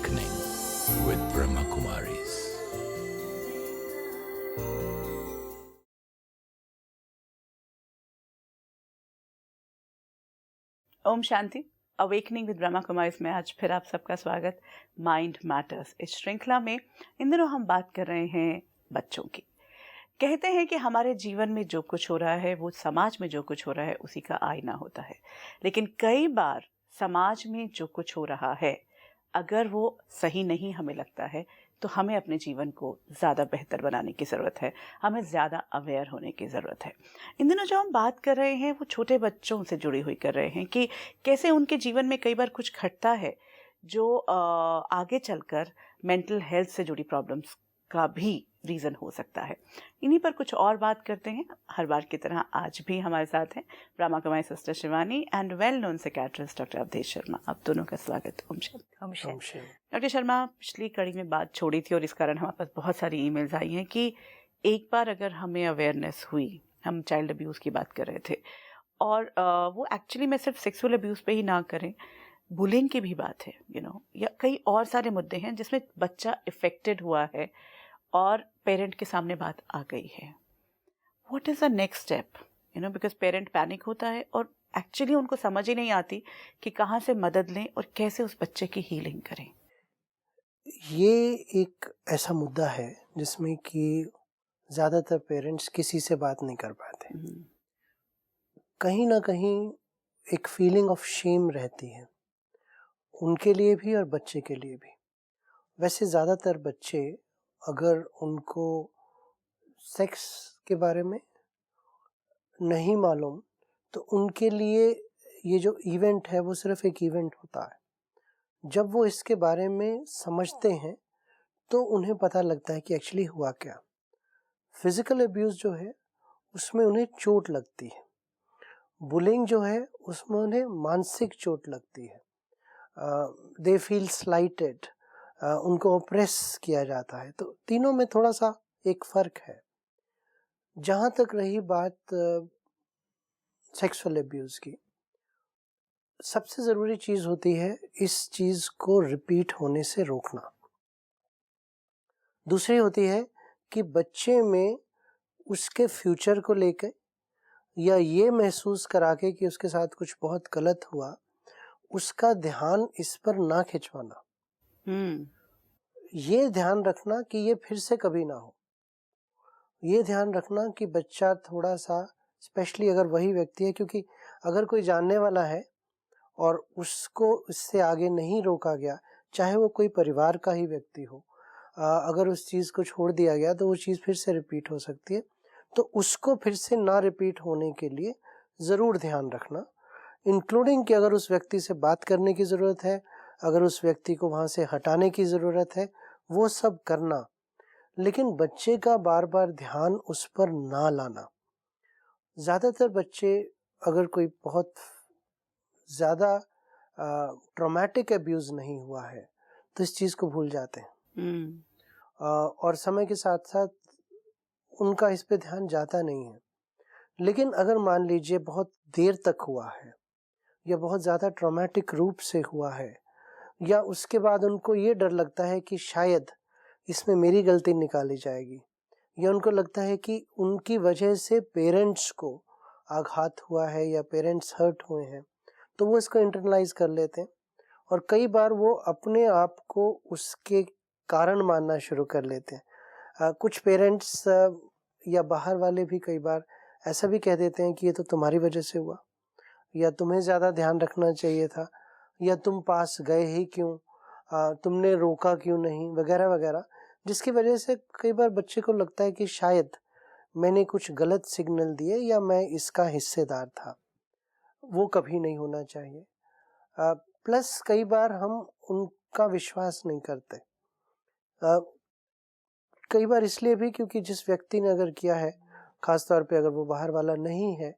Awakening with Brahma Kumaris. ओम शांति। Awakening with Brahma Kumaris में आज फिर आप सबका स्वागत। माइंड मैटर्स इस श्रृंखला में इन दिनों हम बात कर रहे हैं बच्चों की। कहते हैं कि हमारे जीवन में जो कुछ हो रहा है वो समाज में जो कुछ हो रहा है उसी का आईना होता है, लेकिन कई बार समाज में जो कुछ हो रहा है अगर वो सही नहीं हमें लगता है तो हमें अपने जीवन को ज़्यादा बेहतर बनाने की ज़रूरत है, हमें ज़्यादा अवेयर होने की ज़रूरत है। इन दिनों जो हम बात कर रहे हैं वो छोटे बच्चों से जुड़ी हुई कर रहे हैं कि कैसे उनके जीवन में कई बार कुछ घटता है जो आगे चलकर मेंटल हेल्थ से जुड़ी प्रॉब्लम्स का भी रीज़न हो सकता है। इन्हीं पर कुछ और बात करते हैं। हर बार की तरह आज भी हमारे साथ हैं Brahma Kumari sister Shivani and well known psychiatrist doctor Avdhesh Sharma. आप दोनों का स्वागत। ओम शांति। डॉक्टर शर्मा, पिछली कड़ी में बात छोड़ी थी और इस कारण हमारे पास बहुत सारी ईमेल्स आई हैं कि एक बार अगर हमें अवेयरनेस हुई, हम चाइल्ड अब्यूज़ की बात कर रहे थे और वो एक्चुअली में सिर्फ सेक्सुअल अब्यूज़ पे ही ना करें, बुलिंग की भी बात है या कई और सारे मुद्दे हैं जिसमें बच्चा इफेक्टेड हुआ है और पेरेंट के सामने बात आ गई है। What is the next step? Because parent panic होता है और एक्चुअली उनको समझ ही नहीं आती कि कहाँ से मदद लें और कैसे उस बच्चे की हीलिंग करें। ये एक ऐसा मुद्दा है जिसमें कि ज़्यादातर पेरेंट्स किसी से बात नहीं कर पाते। कहीं ना कहीं एक फीलिंग ऑफ शेम रहती है, उनके लिए भी और बच्चे के लिए भी। वैसे ज़्यादातर बच्चे अगर उनको सेक्स के बारे में नहीं मालूम तो उनके लिए ये जो इवेंट है वो सिर्फ एक इवेंट होता है। जब वो इसके बारे में समझते हैं तो उन्हें पता लगता है कि एक्चुअली हुआ क्या। फिजिकल अब्यूज़ जो है उसमें उन्हें चोट लगती है, बुलिंग जो है उसमें उन्हें मानसिक चोट लगती है, दे फील स्लाइटेड, उनको ऑप्रेस किया जाता है। तो तीनों में थोड़ा सा एक फ़र्क है। जहाँ तक रही बात सेक्सुअल अब्यूज़ की, सबसे ज़रूरी चीज़ होती है इस चीज़ को रिपीट होने से रोकना। दूसरी होती है कि बच्चे में उसके फ्यूचर को लेकर या ये महसूस करा के कि उसके साथ कुछ बहुत गलत हुआ, उसका ध्यान इस पर ना खिंचवाना। ये ध्यान रखना कि ये फिर से कभी ना हो। ये ध्यान रखना कि बच्चा थोड़ा सा, स्पेशली अगर वही व्यक्ति है, क्योंकि अगर कोई जानने वाला है और उसको इससे आगे नहीं रोका गया, चाहे वो कोई परिवार का ही व्यक्ति हो, अगर उस चीज़ को छोड़ दिया गया तो वो चीज़ फिर से रिपीट हो सकती है। तो उसको फिर से ना रिपीट होने के लिए ज़रूर ध्यान रखना, इंक्लूडिंग कि अगर उस व्यक्ति से बात करने की ज़रूरत है, अगर उस व्यक्ति को वहाँ से हटाने की ज़रूरत है, वो सब करना, लेकिन बच्चे का बार बार ध्यान उस पर ना लाना। ज़्यादातर बच्चे अगर कोई बहुत ज़्यादा ट्रॉमेटिक अब्यूज़ नहीं हुआ है तो इस चीज़ को भूल जाते हैं। और समय के साथ साथ उनका इस पे ध्यान जाता नहीं है। लेकिन अगर मान लीजिए बहुत देर तक हुआ है या बहुत ज़्यादा ट्रॉमेटिक रूप से हुआ है, या उसके बाद उनको ये डर लगता है कि शायद इसमें मेरी गलती निकाली जाएगी, या उनको लगता है कि उनकी वजह से पेरेंट्स को आघात हुआ है या पेरेंट्स हर्ट हुए हैं, तो वो इसको इंटरनलाइज कर लेते हैं और कई बार वो अपने आप को उसके कारण मानना शुरू कर लेते हैं। कुछ पेरेंट्स या बाहर वाले भी कई बार ऐसा भी कह देते हैं कि ये तो तुम्हारी वजह से हुआ, या तुम्हें ज़्यादा ध्यान रखना चाहिए था, या तुम पास गए ही क्यों, तुमने रोका क्यों नहीं, वगैरह वगैरह, जिसकी वजह से कई बार बच्चे को लगता है कि शायद मैंने कुछ गलत सिग्नल दिए या मैं इसका हिस्सेदार था। वो कभी नहीं होना चाहिए। प्लस कई बार हम उनका विश्वास नहीं करते, कई बार इसलिए भी क्योंकि जिस व्यक्ति ने अगर किया है, ख़ास तौर पे अगर वो बाहर वाला नहीं है,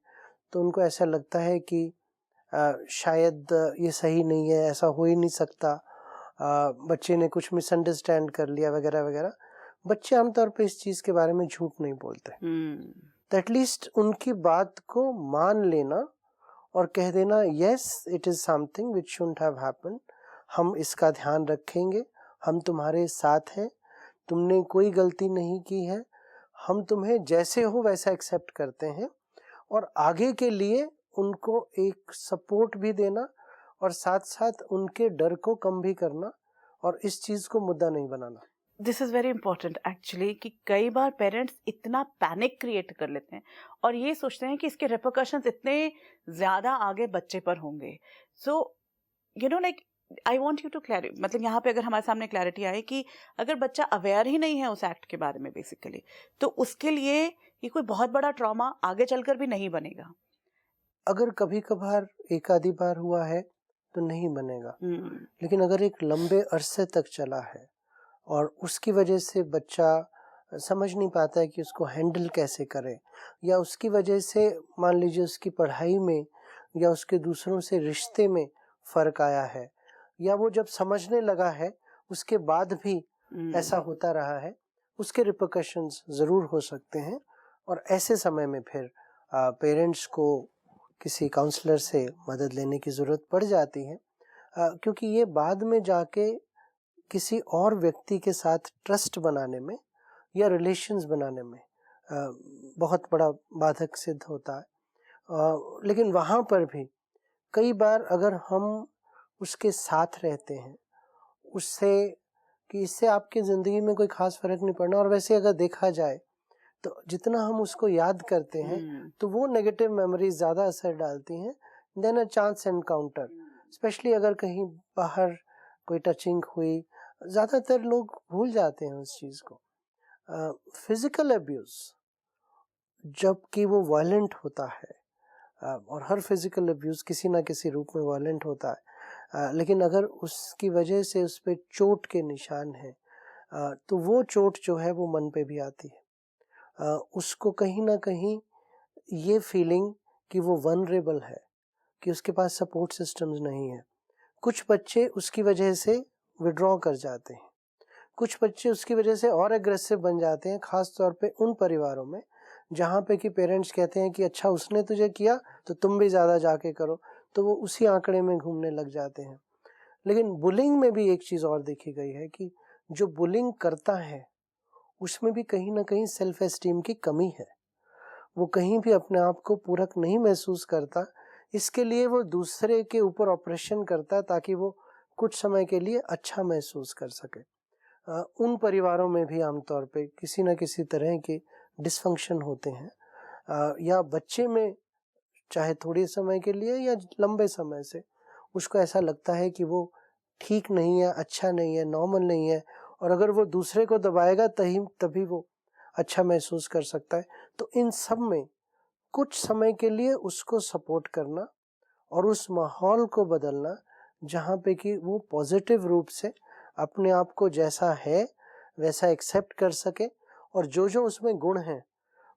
तो उनको ऐसा लगता है कि शायद ये सही नहीं है, ऐसा हो ही नहीं सकता, बच्चे ने कुछ मिसअंडरस्टैंड कर लिया, वगैरह वगैरह। बच्चे आमतौर पे इस चीज़ के बारे में झूठ नहीं बोलते, तो एटलीस्ट उनकी बात को मान लेना और कह देना yes it is something which shouldn't have happened, हम इसका ध्यान रखेंगे हम तुम्हारे साथ हैं, तुमने कोई गलती नहीं की है, हम तुम्हें जैसे हो वैसा एक्सेप्ट करते हैं, और आगे के लिए उनको एक सपोर्ट भी देना और साथ साथ उनके डर को कम भी करना और इस चीज को मुद्दा नहीं बनाना। This is very important actually कि कई बार पेरेंट्स इतना पैनिक क्रिएट कर लेते हैं और ये सोचते हैं कि इसके रिपरकशंस इतने ज़्यादा आगे बच्चे पर होंगे। So you know like I want you to clarity, मतलब यहाँ पे अगर हमारे सामने क्लैरिटी आए कि अगर बच्चा अवेयर ही नहीं है उस एक्ट के बारे में बेसिकली, तो उसके लिए ये कोई बहुत बड़ा ट्रॉमा आगे चलकर भी नहीं बनेगा। अगर कभी कभार एक आधी बार हुआ है तो नहीं बनेगा, लेकिन अगर एक लंबे अरसे तक चला है और उसकी वजह से बच्चा समझ नहीं पाता है कि उसको हैंडल कैसे करे, या उसकी वजह से मान लीजिए उसकी पढ़ाई में या उसके दूसरों से रिश्ते में फर्क आया है, या वो जब समझने लगा है उसके बाद भी ऐसा होता रहा है, उसके रिपरकशंस ज़रूर हो सकते हैं। और ऐसे समय में फिर पेरेंट्स को किसी काउंसलर से मदद लेने की ज़रूरत पड़ जाती है, क्योंकि ये बाद में जाके किसी और व्यक्ति के साथ ट्रस्ट बनाने में या रिलेशंस बनाने में बहुत बड़ा बाधक सिद्ध होता है। लेकिन वहाँ पर भी कई बार अगर हम उसके साथ रहते हैं, उससे कि इससे आपकी ज़िंदगी में कोई ख़ास फ़र्क नहीं पड़ना, और वैसे अगर देखा जाए तो जितना हम उसको याद करते हैं तो वो नेगेटिव मेमोरीज ज़्यादा असर डालती हैं then a chance encounter. Specially अगर कहीं बाहर कोई टचिंग हुई, ज़्यादातर लोग भूल जाते हैं उस चीज़ को। फिज़िकल अब्यूज़ जबकि वो वायलेंट होता है, और हर फिज़िकल अब्यूज़ किसी ना किसी रूप में वायलेंट होता है, लेकिन अगर उसकी वजह से उस पर चोट के निशान हैं, तो वो चोट जो है वो मन पे भी आती है। उसको कहीं ना कहीं ये फीलिंग कि वो वनरेबल है, कि उसके पास सपोर्ट सिस्टम्स नहीं है। कुछ बच्चे उसकी वजह से विड्रॉ कर जाते हैं, कुछ बच्चे उसकी वजह से और एग्रेसिव बन जाते हैं, ख़ास तौर पे उन परिवारों में जहाँ पे कि पेरेंट्स कहते हैं कि अच्छा उसने तुझे किया तो तुम भी ज़्यादा जाके करो, तो वो उसी आंकड़े में घूमने लग जाते हैं। लेकिन बुलिंग में भी एक चीज़ और देखी गई है कि जो बुलिंग करता है उसमें भी कहीं ना कहीं सेल्फ एस्टीम की कमी है, वो कहीं भी अपने आप को पूरक नहीं महसूस करता, इसके लिए वो दूसरे के ऊपर ऑपरेशन करता है ताकि वो कुछ समय के लिए अच्छा महसूस कर सके। उन परिवारों में भी आमतौर पे किसी न किसी तरह के डिसफंक्शन होते हैं, या बच्चे में चाहे थोड़े समय के लिए या लंबे समय से उसको ऐसा लगता है कि वो ठीक नहीं है, अच्छा नहीं है, नॉर्मल नहीं है, और अगर वो दूसरे को दबाएगा तभी वो अच्छा महसूस कर सकता है। तो इन सब में कुछ समय के लिए उसको सपोर्ट करना और उस माहौल को बदलना जहाँ पे कि वो पॉजिटिव रूप से अपने आप को जैसा है वैसा एक्सेप्ट कर सके, और जो जो उसमें गुण हैं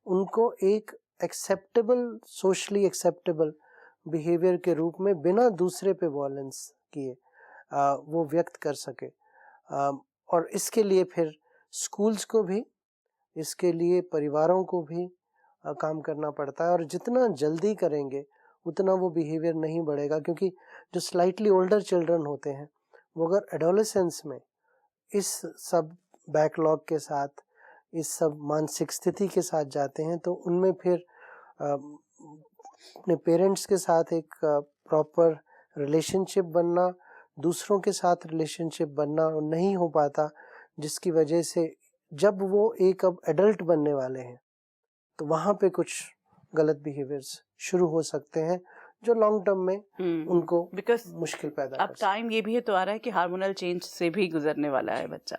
उनको एक एक्सेप्टेबल, सोशली एक्सेप्टेबल बिहेवियर के रूप में बिना दूसरे पे वॉयलेंस किए वो व्यक्त कर सके। और इसके लिए फिर स्कूल्स को भी, इसके लिए परिवारों को भी काम करना पड़ता है, और जितना जल्दी करेंगे उतना वो बिहेवियर नहीं बढ़ेगा, क्योंकि जो स्लाइटली ओल्डर चिल्ड्रन होते हैं वो अगर एडोलेसेंस में इस सब बैकलॉग के साथ, इस सब मानसिक स्थिति के साथ जाते हैं तो उनमें फिर अपने पेरेंट्स के साथ एक प्रॉपर रिलेशनशिप बनना, दूसरों के साथ रिलेशनशिप बनना नहीं हो पाता, जिसकी वजह से जब वो एक अब एडल्ट बनने वाले हैं तो वहाँ पे कुछ गलत बिहेवियर्स शुरू हो सकते हैं जो लॉन्ग टर्म में उनको मुश्किल पैदा अब टाइम ये भी तो आ रहा है कि हार्मोनल चेंज से भी गुजरने वाला है बच्चा।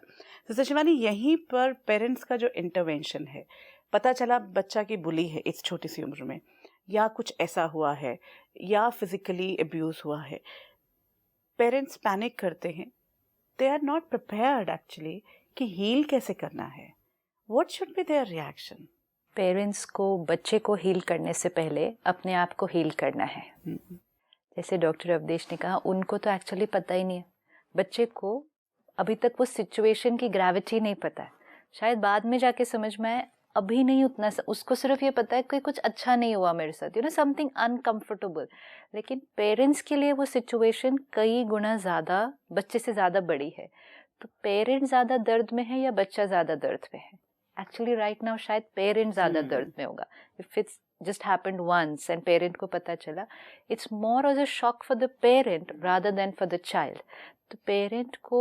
तो शिवानी, यहीं पर पेरेंट्स का जो इंटरवेंशन है, पता चला बच्चा की बुली है इस छोटी सी उम्र में, या कुछ ऐसा हुआ है, या फिजिकली अब्यूज हुआ है, पेरेंट्स पैनिक करते हैं, they are not prepared actually कि हील कैसे करना है। What should be their reaction? Parents को बच्चे को हील करने से पहले अपने आप को हील करना है। जैसे डॉक्टर अवधेश ने कहा, उनको तो एक्चुअली पता ही नहीं है, बच्चे को अभी तक वो सिचुएशन की ग्रेविटी नहीं पता है, शायद बाद में जाके समझ में आए, अभी नहीं उतना। उसको सिर्फ ये पता है कि कुछ अच्छा नहीं हुआ मेरे साथ, यू नो, समथिंग अनकंफर्टेबल। लेकिन पेरेंट्स के लिए वो सिचुएशन कई गुना ज़्यादा, बच्चे से ज़्यादा बड़ी है। तो पेरेंट ज़्यादा दर्द में है या बच्चा ज़्यादा दर्द में है? एक्चुअली राइट नाउ शायद पेरेंट ज़्यादा दर्द में होगा. If it's just happened once and parent को पता चला, it's more as a shock for the parent rather than for the child. तो parent को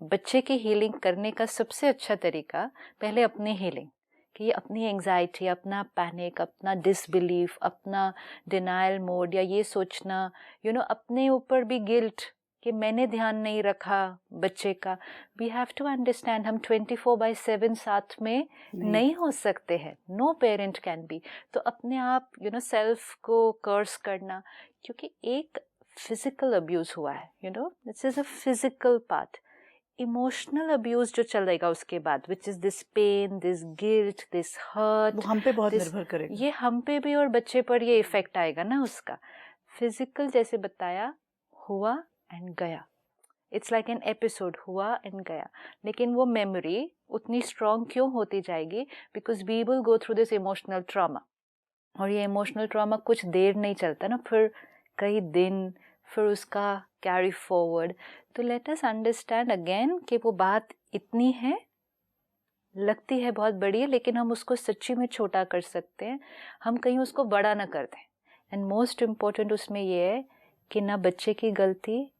बच्चे की healing करने का सबसे अच्छा तरीका पहले अपनी healing, कि ये अपनी एंजाइटी, अपना पैनिक, अपना डिसबिलीफ, अपना डिनायल मोड या ये सोचना अपने ऊपर भी गिल्ट कि मैंने ध्यान नहीं रखा बच्चे का. वी हैव टू अंडरस्टैंड हम 24/7 साथ में नहीं हो सकते हैं. No parent can be. तो अपने आप सेल्फ को कर्स करना, क्योंकि एक फिजिकल अब्यूज हुआ है, this is a physical part. Emotional abuse जो चलेगा उसके बाद, which is this pain, this guilt, this hurt, वो हम पे बहुत निर्भर करेगा. ये हम पे भी और बच्चे पर ये इफेक्ट आएगा ना उसका. फिजिकल जैसे बताया, हुआ एंड गया. इट्स लाइक एन एपिसोड, हुआ एंड गया. लेकिन वो मेमोरी उतनी स्ट्रॉन्ग क्यों होती जाएगी? Because we will go through this emotional trauma. और ये इमोशनल ट्रॉमा कुछ देर नहीं चलता ना, फिर कई दिन, फिर उसका कैरी फॉरवर्ड. तो लेट अस अंडरस्टैंड अगेन कि वो बात इतनी है, लगती है बहुत बड़ी है, लेकिन हम उसको सच्ची में छोटा कर सकते हैं. हम कहीं उसको बड़ा ना कर दें. एंड मोस्ट इम्पोर्टेंट उसमें ये है कि ना बच्चे की गलती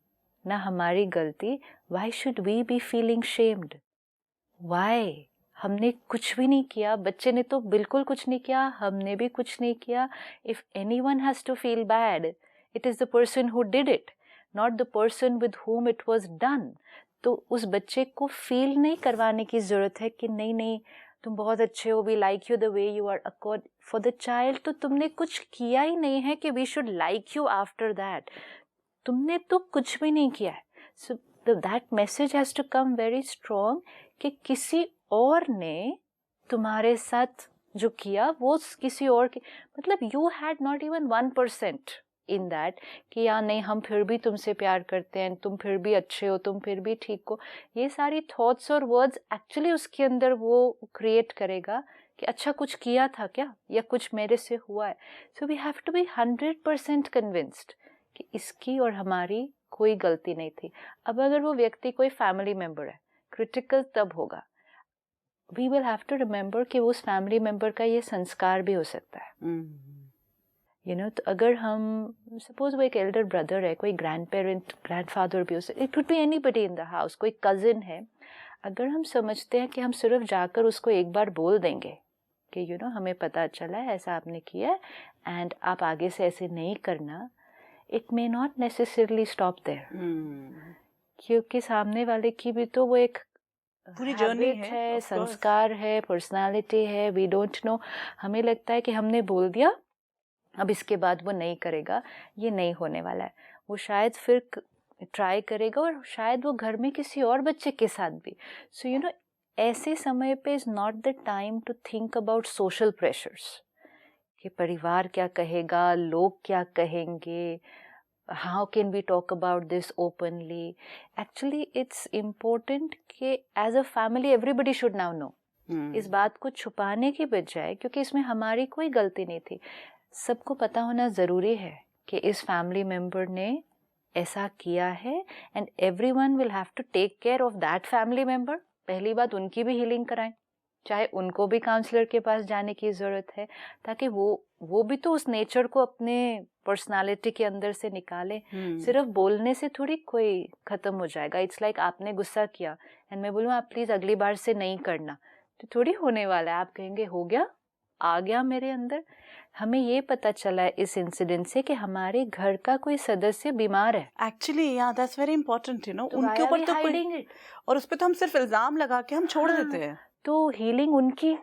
ना हमारी गलती. Why should we be feeling shamed? Why? हमने कुछ भी नहीं किया, बच्चे ने तो बिल्कुल कुछ नहीं किया, हमने भी कुछ नहीं किया. If anyone has to feel bad, it is the person who did it, not the person with whom it was done. तो उस बच्चे को फील नहीं करवाने की जरूरत है कि नहीं नहीं तुम बहुत अच्छे हो, we like you the way you are. Accord for the child तो तुमने कुछ किया ही नहीं है कि we should like you after that. तुमने तो कुछ भी नहीं किया है. So that message has to come very strong कि किसी और ने तुम्हारे साथ जो किया वो किसी और के, मतलब you had not even 1% in that कि या नहीं हम फिर भी तुमसे प्यार करते हैं, तुम फिर भी अच्छे हो, तुम फिर भी ठीक हो. ये सारी थॉट्स और वर्ड्स एक्चुअली उसके अंदर वो क्रिएट करेगा कि अच्छा कुछ किया था क्या, या कुछ मेरे से हुआ है. So we have to be 100% convinced कि इसकी और हमारी कोई गलती नहीं थी. अब अगर वो व्यक्ति कोई फैमिली मेंबर है, क्रिटिकल तब होगा. We will have to remember कि उस फैमिली मेंबर का ये संस्कार भी हो सकता है. तो अगर हम सपोज वो एक एल्डर ब्रदर है, कोई ग्रैंड पेरेंट, ग्रैंड फादर भी हो सकता है, it would be anybody in the house, कोई कजिन है. अगर हम समझते हैं कि हम सिर्फ जाकर उसको एक बार बोल देंगे कि हमें पता चला है ऐसा आपने किया एंड आप आगे से ऐसे नहीं करना, it may not necessarily stop there. क्योंकि सामने वाले की भी तो वो एक पूरी जर्नी है, संस्कार है, पर्सनालिटी है. We don't know. हमें लगता है कि हमने बोल दिया, अब इसके बाद वो नहीं करेगा. ये नहीं होने वाला है. वो शायद फिर ट्राई करेगा और शायद वो घर में किसी और बच्चे के साथ भी. सो ऐसे समय पे is not the time to think about social pressures कि परिवार क्या कहेगा, लोग क्या कहेंगे, how can we talk about this openly. Actually it's important कि as a family everybody should now know. इस बात को छुपाने की बजाय, क्योंकि इसमें हमारी कोई गलती नहीं थी, सबको पता होना ज़रूरी है कि इस फैमिली मेंबर ने ऐसा किया है and everyone will have to take care of that family member. पहली बात उनकी भी हीलिंग कराएं, चाहे उनको भी काउंसलर के पास जाने की ज़रूरत है, ताकि वो भी तो उस नेचर को अपने पर्सनालिटी के अंदर से निकाले. सिर्फ बोलने से थोड़ी कोई ख़त्म हो जाएगा. इट्स लाइक आपने गुस्सा किया एंड मैं बोलूँ आप प्लीज़ अगली बार से नहीं करना, तो थोड़ी होने वाला है. आप कहेंगे हो गया, आ गया मेरे अंदर. हमें ये पता चला है इस इंसिडेंट से कि हमारे घर का कोई सदस्य बीमार है. Actually that's very important. उनके ऊपर तो कोई, और उस पे तो हम सिर्फ इल्जाम लगा के हम छोड़ देते हैं. तो हीलिंग उनकी,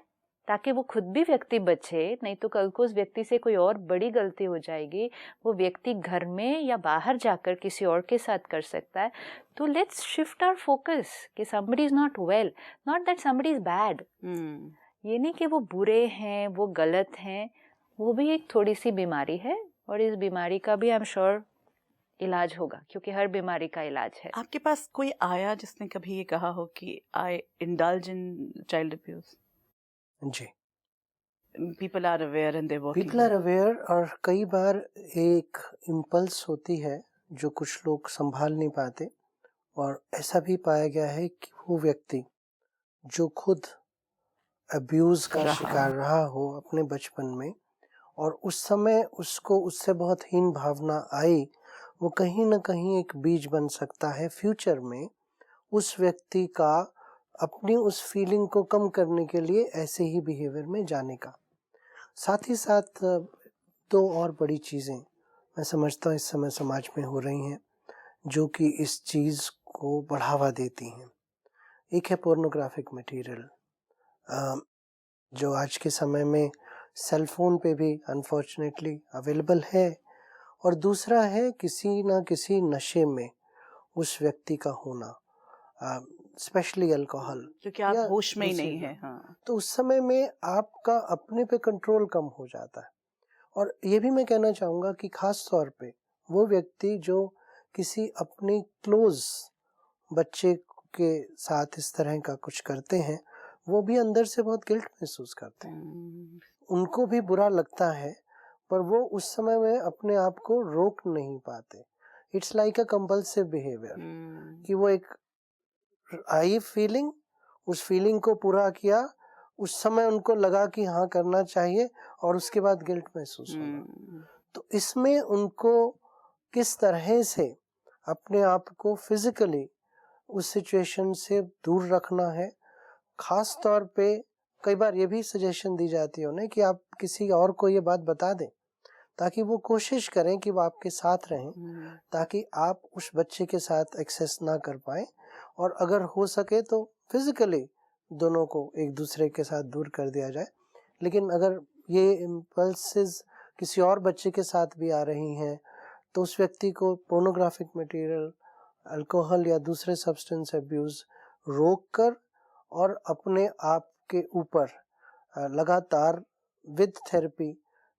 ताकि वो खुद भी व्यक्ति बचे, नहीं तो कल को उस व्यक्ति से कोई और बड़ी गलती हो जाएगी. वो व्यक्ति घर में या बाहर जाकर किसी और के साथ कर सकता है. तो लेट्स शिफ्ट आवर फोकस कि somebody is not well, not that somebody is bad. ये नहीं कि वो बुरे हैं, वो गलत हैं, वो भी एक थोड़ी सी बीमारी है और इस बीमारी का भी आई एम श्योर इलाज होगा, क्योंकि हर बीमारी का इलाज है. आपके पास कोई आया जिसने कभी ये कहा हो कि I indulge in child abuse? जी, people are aware and they working. People are aware. और कई बार एक इम्पल्स होती है जो कुछ लोग संभाल नहीं पाते, और ऐसा भी पाया गया है कि वो व्यक्ति जो खुद अब्यूज का शिकार रहा हो अपने बचपन में और उस समय उसको उससे बहुत हीन भावना आई, वो कहीं ना कहीं एक बीज बन सकता है फ्यूचर में उस व्यक्ति का अपनी उस फीलिंग को कम करने के लिए ऐसे ही बिहेवियर में जाने का। साथ ही साथ दो और बड़ी चीज़ें मैं समझता हूँ इस समय समाज में हो रही हैं जो कि इस चीज़ को बढ़ावा देती हैं। एक है पोर्नोग्राफिक मटेरियल जो आज के समय में सेल फोन पे भी अनफॉर्चुनेटली अवेलेबल है, और दूसरा है किसी ना किसी नशे में उस व्यक्ति का होना, स्पेशली अल्कोहल, क्योंकि आप होश में ही नहीं है। हाँ, तो उस समय में आपका अपने पे कंट्रोल कम हो जाता है। और ये भी मैं कहना चाहूँगा कि खास तौर पे वो व्यक्ति जो किसी अपने क्लोज बच्चे के साथ इस तरह का कुछ करते हैं, वो भी अंदर से बहुत गिल्ट महसूस करते हैं, उनको भी बुरा लगता है, पर वो उस समय में अपने आप को रोक नहीं पाते। It's like a compulsive behaviour कि वो एक आई फीलिंग, उस फीलिंग को पूरा किया, उस समय उनको लगा कि हाँ करना चाहिए, और उसके बाद गिल्ट महसूस होना। तो इसमें उनको किस तरह से अपने आप को फिजिकली उस सिचुएशन से दूर रखना है। खास तौर पे कई बार ये भी सजेशन दी जाती है उन्हें कि आप किसी और को ये बात बता दें ताकि वो कोशिश करें कि वो आपके साथ रहें, ताकि आप उस बच्चे के साथ एक्सेस ना कर पाए, और अगर हो सके तो फिजिकली दोनों को एक दूसरे के साथ दूर कर दिया जाए। लेकिन अगर ये इम्पल्सेस किसी और बच्चे के साथ भी आ रही हैं तो उस व्यक्ति को पोर्नोग्राफिक मटेरियल, अल्कोहल या दूसरे सब्सटेंस अब्यूज रोक कर और अपने आप के ऊपर लगातार विद थेरेपी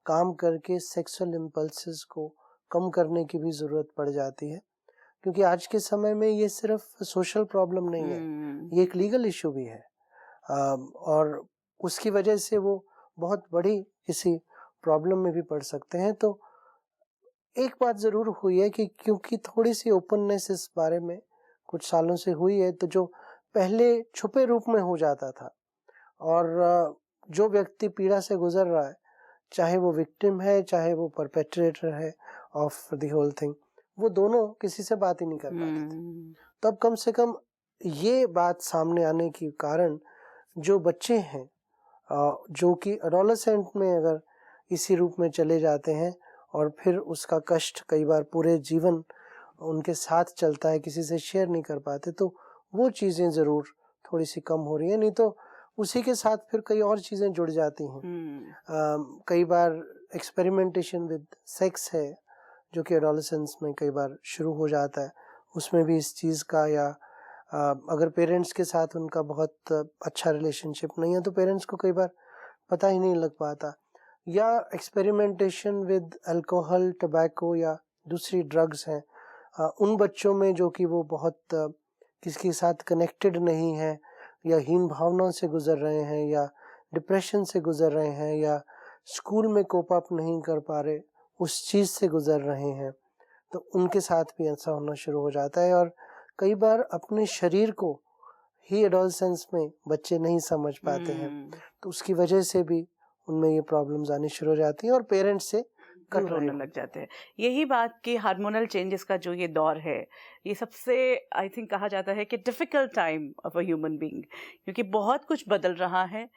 काम करके सेक्सुअल इम्पल्सेस को कम करने की भी ज़रूरत पड़ जाती है, क्योंकि आज के समय में ये सिर्फ सोशल प्रॉब्लम नहीं है, ये एक लीगल इशू भी है, और उसकी वजह से वो बहुत बड़ी किसी प्रॉब्लम में भी पड़ सकते हैं। तो एक बात ज़रूर हुई है कि क्योंकि थोड़ी सी ओपननेस इस बारे में कुछ सालों से हुई है, तो जो पहले छुपे रूप में हो जाता था, और जो व्यक्ति पीड़ा से गुजर रहा है, चाहे वो विक्टिम है चाहे वो परपेट्रेटर है ऑफ द होल थिंग, वो दोनों किसी से बात ही नहीं कर पाते थे। तो अब कम से कम ये बात सामने आने के कारण जो बच्चे हैं जो कि एडोलेसेंट में अगर इसी रूप में चले जाते हैं और फिर उसका कष्ट कई बार पूरे जीवन उनके साथ चलता है, किसी से शेयर नहीं कर पाते, तो वो चीज़ें ज़रूर थोड़ी सी कम हो रही हैं। नहीं तो उसी के साथ फिर कई और चीज़ें जुड़ जाती हैं। कई बार एक्सपेरिमेंटेशन विद सेक्स है जो कि एडोलेसेंस में कई बार शुरू हो जाता है, उसमें भी इस चीज़ का, या अगर पेरेंट्स के साथ उनका बहुत अच्छा रिलेशनशिप नहीं है तो पेरेंट्स को कई बार पता ही नहीं लग पाता, या एक्सपेरिमेंटेशन विद अल्कोहल, टबैको या दूसरी ड्रग्स हैं उन बच्चों में जो कि वो बहुत किसी के साथ कनेक्टेड नहीं है, या हीन भावनाओं से गुजर रहे हैं, या डिप्रेशन से गुजर रहे हैं, या स्कूल में कोप अप नहीं कर पा रहे, उस चीज़ से गुजर रहे हैं, तो उनके साथ भी ऐसा होना शुरू हो जाता है। और कई बार अपने शरीर को ही एडोलेसेंस में बच्चे नहीं समझ पाते हैं, तो उसकी वजह से भी उनमें ये प्रॉब्लम्स आनी शुरू हो जाती हैं और पेरेंट्स से कट होने लग जाते हैं। यही बात कि हार्मोनल चेंजेस का जो ये दौर है, ये सबसे आई थिंक कहा जाता है कि difficult time of a human being, क्योंकि बहुत कुछ बदल रहा है।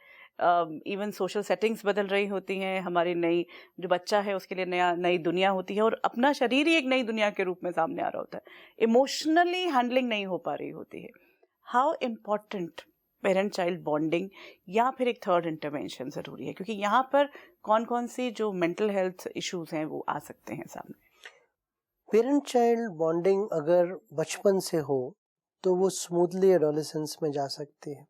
इवन सोशल सेटिंग्स बदल रही होती हैं, हमारी नई जो बच्चा है उसके लिए नई दुनिया होती है, और अपना शरीर ही एक नई दुनिया के रूप में सामने आ रहा होता है, इमोशनली हैंडलिंग नहीं हो पा रही होती है। How important parent child bonding या फिर एक थर्ड इंटरवेंशन ज़रूरी है, क्योंकि यहाँ पर कौन कौन सी जो मेंटल हेल्थ इश्यूज हैं वो आ सकते हैं सामने। पेरेंट चाइल्ड बॉन्डिंग अगर बचपन से हो तो वो स्मूथली एडोलेसेंस में जा सकती है।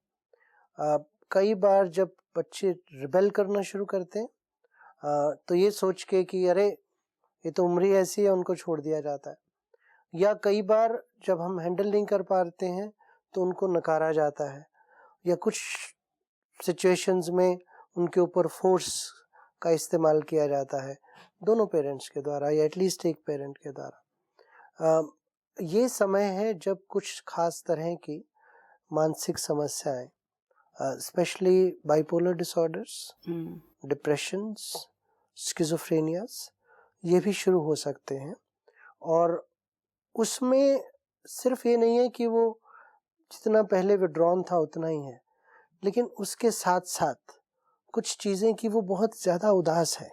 कई बार जब बच्चे रिबेल करना शुरू करते हैं तो ये सोच के कि अरे ये तो उम्र ही ऐसी है, उनको छोड़ दिया जाता है, या कई बार जब हम हैंडल नहीं कर पाते हैं तो उनको नकारा जाता है, या कुछ सिचुएशंस में उनके ऊपर फोर्स का इस्तेमाल किया जाता है दोनों पेरेंट्स के द्वारा या एटलीस्ट एक पेरेंट के द्वारा। ये समय है जब कुछ खास तरह की मानसिक समस्याएं, स्पेशली बाइपोलर डिसऑर्डर्स, डिप्रेशंस, स्किज़ोफ्रेनियास, ये भी शुरू हो सकते हैं। और उसमें सिर्फ ये नहीं है कि वो जितना पहले विड्रॉन था उतना ही है, लेकिन उसके साथ साथ कुछ चीज़ें कि वो बहुत ज़्यादा उदास है,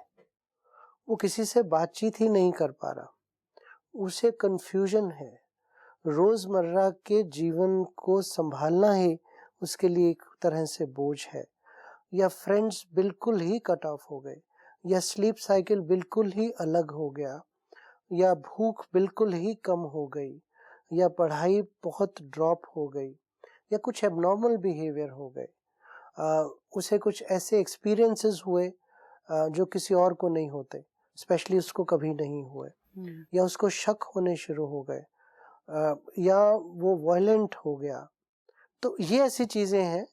वो किसी से बातचीत ही नहीं कर पा रहा, उसे कन्फ्यूजन है, रोज़मर्रा के जीवन को संभालना ही उसके लिए एक तरह से बोझ है, या फ्रेंड्स बिल्कुल ही कट ऑफ हो गए, या स्लीप साइकिल बिल्कुल ही अलग हो गया, या भूख बिल्कुल ही कम हो गई, या पढ़ाई बहुत ड्रॉप हो गई, या कुछ एबनॉर्मल बिहेवियर हो गए, उसे कुछ ऐसे एक्सपीरियंसेस हुए जो किसी और को नहीं होते, स्पेशली उसको कभी नहीं हुए, या उसको शक होने शुरू हो गए, या वो वायलेंट हो गया। तो ये ऐसी चीज़ें हैं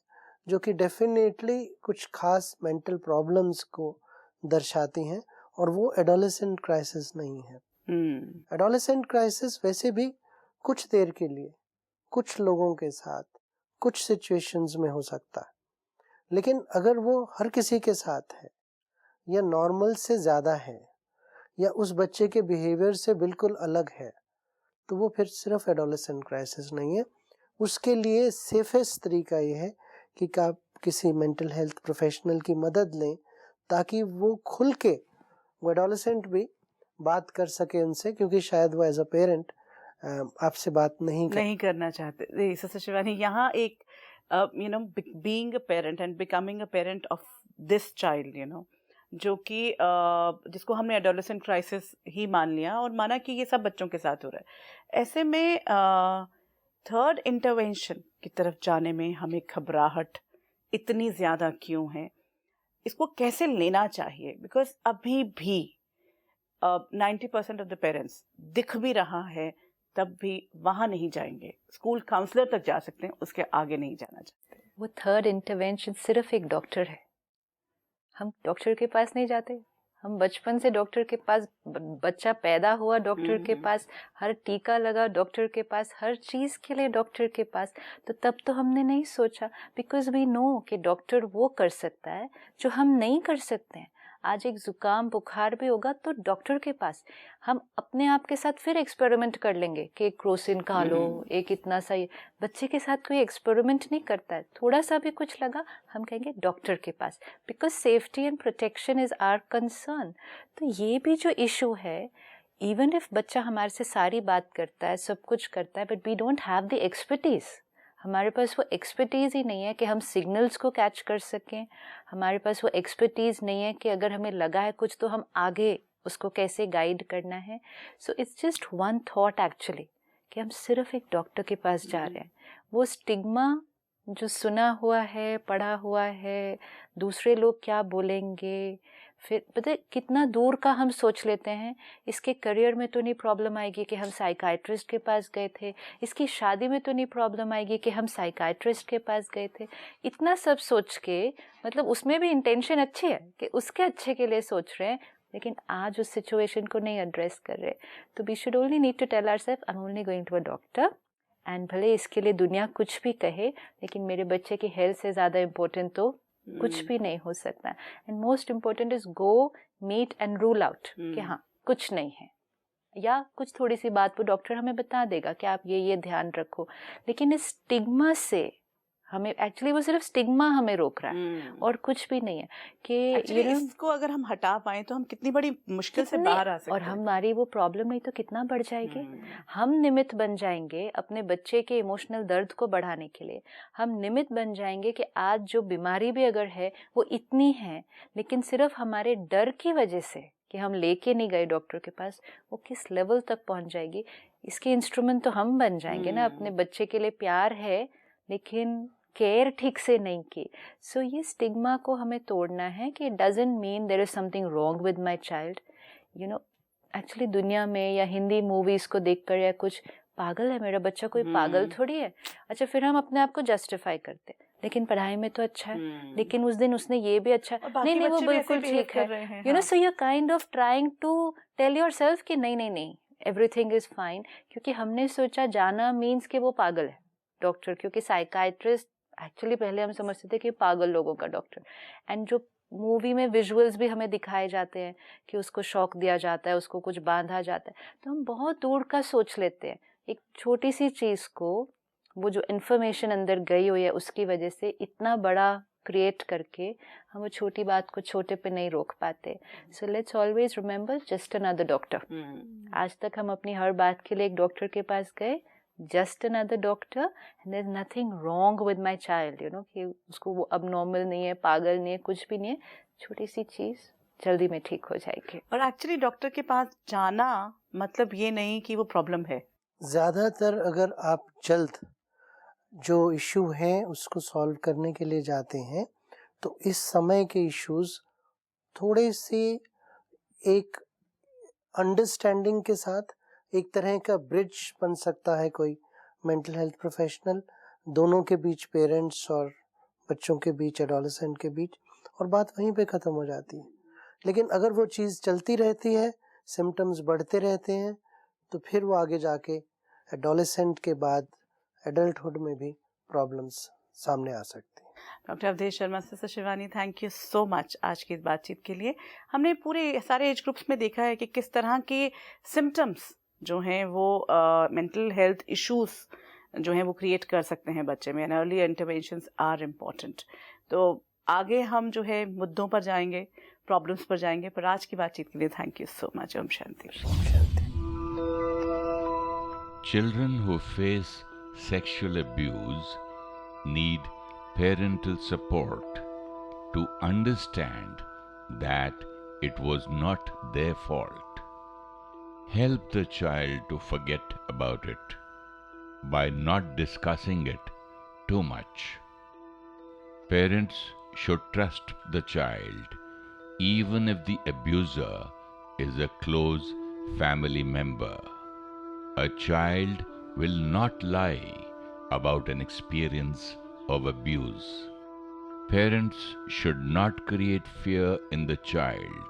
जो कि डेफिनेटली कुछ खास मेंटल प्रॉब्लम्स को दर्शाती हैं, और वो एडोलेसेंट क्राइसिस नहीं है। एडोलेसेंट क्राइसिस वैसे भी कुछ देर के लिए, कुछ लोगों के साथ, कुछ सिचुएशंस में हो सकता है, लेकिन अगर वो हर किसी के साथ है, या नॉर्मल से ज़्यादा है, या उस बच्चे के बिहेवियर से बिल्कुल अलग है, तो वो फिर सिर्फ एडोलेसेंट क्राइसिस नहीं है। उसके लिए सेफेस्ट तरीका ये है कि आप किसी मेंटल हेल्थ प्रोफेशनल की मदद लें, ताकि वो खुल के, वो एडोलेसेंट भी बात कर सके उनसे, क्योंकि शायद वो एज अ पेरेंट आपसे बात नहीं करना चाहते। सिस्टर शिवानी, यहाँ एक being a parent and becoming a parent of this child, जो कि जिसको हमने एडोलेसेंट क्राइसिस ही मान लिया और माना कि ये सब बच्चों के साथ हो रहा है, ऐसे में थर्ड इंटरवेंशन की तरफ जाने में हमें घबराहट इतनी ज़्यादा क्यों है? इसको कैसे लेना चाहिए? बिकॉज अभी भी 90% ऑफ द पेरेंट्स दिख भी रहा है तब भी वहाँ नहीं जाएंगे, स्कूल काउंसलर तक जा सकते हैं, उसके आगे नहीं जाना चाहते। वो थर्ड इंटरवेंशन सिर्फ एक डॉक्टर है। हम डॉक्टर के पास नहीं जाते, हम बचपन से डॉक्टर के पास, बच्चा पैदा हुआ डॉक्टर के पास, हर टीका लगा डॉक्टर के पास, हर चीज़ के लिए डॉक्टर के पास। तो तब तो हमने नहीं सोचा, बिकॉज वी नो कि डॉक्टर वो कर सकता है जो हम नहीं कर सकते हैं। आज एक जुकाम बुखार भी होगा तो डॉक्टर के पास। हम अपने आप के साथ फिर एक्सपेरिमेंट कर लेंगे कि एक क्रोसिन खा लो, एक इतना सा। बच्चे के साथ कोई एक्सपेरिमेंट नहीं करता है। थोड़ा सा भी कुछ लगा हम कहेंगे डॉक्टर के पास, because safety and protection is our concern. तो ये भी जो इशू है, इवन इफ बच्चा हमारे से सारी बात करता है, सब कुछ करता है, but we don't have the expertise. हमारे पास वो एक्सपर्टीज़ ही नहीं है कि हम सिग्नल्स को कैच कर सकें। हमारे पास वो एक्सपर्टीज़ नहीं है कि अगर हमें लगा है कुछ तो हम आगे उसको कैसे गाइड करना है। So it's just one thought actually कि हम सिर्फ एक डॉक्टर के पास जा रहे हैं। वो स्टिग्मा जो सुना हुआ है, पढ़ा हुआ है, दूसरे लोग क्या बोलेंगे, फिर पता है कितना दूर का हम सोच लेते हैं। इसके करियर में तो नहीं प्रॉब्लम आएगी कि हम साइकाइट्रिस्ट के पास गए थे, इसकी शादी में तो नहीं प्रॉब्लम आएगी कि हम साइकाइट्रिस्ट के पास गए थे। इतना सब सोच के, मतलब उसमें भी इंटेंशन अच्छी है कि उसके अच्छे के लिए सोच रहे हैं, लेकिन आज उस सिचुएशन को नहीं एड्रेस कर रहे। तो we should only need to tell ourselves, I am only going to a doctor, and भले इसके लिए दुनिया कुछ भी कहे, लेकिन मेरे बच्चे की हेल्थ से ज़्यादा इम्पोर्टेंट तो कुछ भी नहीं हो सकता। And most important is go meet and rule out कि हाँ कुछ नहीं है, या कुछ थोड़ी सी बात वो डॉक्टर हमें बता देगा कि आप ये ध्यान रखो। लेकिन इस स्टिग्मा से हमें, एक्चुअली वो सिर्फ स्टिग्मा हमें रोक रहा है और कुछ भी नहीं है कि इसको अगर हम हटा पाए तो हम कितनी बड़ी मुश्किल से बाहर आ सकते हैं। और हमारी वो प्रॉब्लम नहीं तो कितना बढ़ जाएगी। हम निमित्त बन जाएंगे अपने बच्चे के इमोशनल दर्द को बढ़ाने के लिए। हम निमित्त बन जाएंगे कि आज जो बीमारी भी अगर है वो इतनी है, लेकिन सिर्फ हमारे डर की वजह से कि हम लेके नहीं गए डॉक्टर के पास, वो किस लेवल तक पहुंच जाएगी। इसके इंस्ट्रूमेंट तो हम बन जाएंगे ना। अपने बच्चे के लिए प्यार है लेकिन केयर ठीक से नहीं की। सो ये स्टिग्मा को हमें तोड़ना है कि it doesn't mean there is something wrong with my child. You know, actually दुनिया में या हिंदी मूवीज को देखकर या कुछ, पागल है मेरा बच्चा, कोई पागल थोड़ी है। अच्छा, फिर हम अपने आप को जस्टिफाई करते, लेकिन पढ़ाई में तो अच्छा है, लेकिन उस दिन उसने ये भी अच्छा, नहीं नहीं वो बिल्कुल ठीक है। You know, so you kind of trying to tell yourself कि नहीं नहीं नहीं, एवरीथिंग इज फाइन, क्योंकि हमने सोचा जाना मीन्स कि वो पागल है डॉक्टर, क्योंकि साइकाइट्रिस्ट एक्चुअली पहले हम समझते थे कि पागल लोगों का डॉक्टर। एंड जो मूवी में विजुअल्स भी हमें दिखाए जाते हैं कि उसको शॉक दिया जाता है, उसको कुछ बांधा जाता है, तो हम बहुत दूर का सोच लेते हैं। एक छोटी सी चीज़ को, वो जो इन्फॉर्मेशन अंदर गई हुई है उसकी वजह से इतना बड़ा क्रिएट करके हम वो छोटी बात को छोटे पे नहीं रोक पाते। So let's always remember just another doctor. आज तक हम अपनी हर बात के लिए एक डॉक्टर के पास गए, just another doctor, and there is nothing wrong with my child, you know, कि उसको वो अब नॉर्मल नहीं है, पागल नहीं है, कुछ भी नहीं है, छोटी सी चीज़ जल्दी में ठीक हो जाएगी। और एक्चुअली डॉक्टर के पास जाना मतलब ये नहीं कि वो प्रॉब्लम है। ज़्यादातर अगर आप जल्द जो इशू हैं उसको सॉल्व करने के लिए जाते हैं तो इस समय के इश्यूज थोड़े से एक अंडरस्टैंडिंग के साथ एक तरह का ब्रिज बन सकता है। कोई मेंटल हेल्थ प्रोफेशनल दोनों के बीच, पेरेंट्स और बच्चों के बीच, एडोलेसेंट के बीच, और बात वहीं पे ख़त्म हो जाती है। लेकिन अगर वो चीज़ चलती रहती है, सिम्टम्स बढ़ते रहते हैं, तो फिर वो आगे जाके एडोलेसेंट के बाद एडल्टहुड में भी प्रॉब्लम्स सामने आ सकती हैं। Doctor Avdhesh Sharma, sister Shivani, thank you so much आज की इस बातचीत के लिए। हमने पूरे सारे एज ग्रुप्स में देखा है कि किस तरह के सिम्टम्स जो हैं वो मेंटल हेल्थ इश्यूज जो हैं वो क्रिएट कर सकते हैं बच्चे में, and early interventions are important. तो आगे हम जो है मुद्दों पर जाएंगे, प्रॉब्लम्स पर जाएंगे, पर आज की बातचीत के लिए थैंक यू सो मच। ओम शांति। Children who face sexual abuse need parental support to understand that it was not their fault. Help the child to forget about it by not discussing it too much. Parents should trust the child even if the abuser is a close family member. A child will not lie about an experience of abuse. Parents should not create fear in the child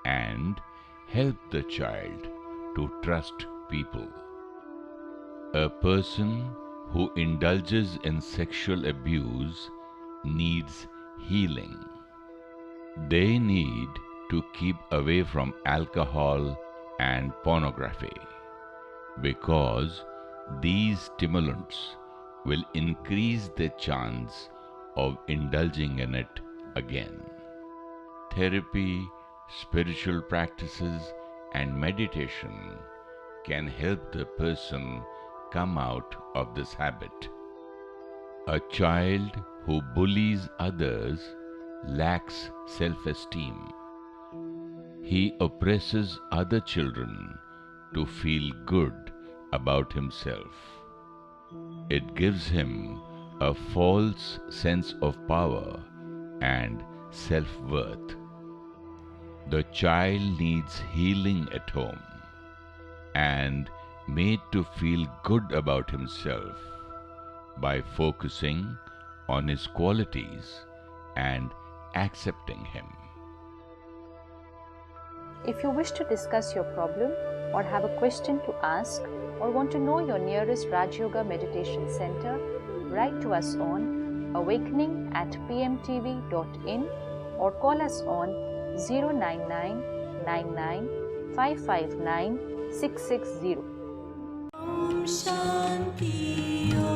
and help the child to trust people. A person who indulges in sexual abuse needs healing. They need to keep away from alcohol and pornography, because these stimulants will increase the chance of indulging in it again. Therapy, spiritual practices, and meditation can help the person come out of this habit. A child who bullies others lacks self-esteem. He oppresses other children to feel good about himself. It gives him a false sense of power and self-worth. The child needs healing at home and made to feel good about himself by focusing on his qualities and accepting him. If you wish to discuss your problem or have a question to ask or want to know your nearest Raj Yoga Meditation Center, write to us on awakening@pmtv.in or call us on 09999 559 660. Om Shanti Om.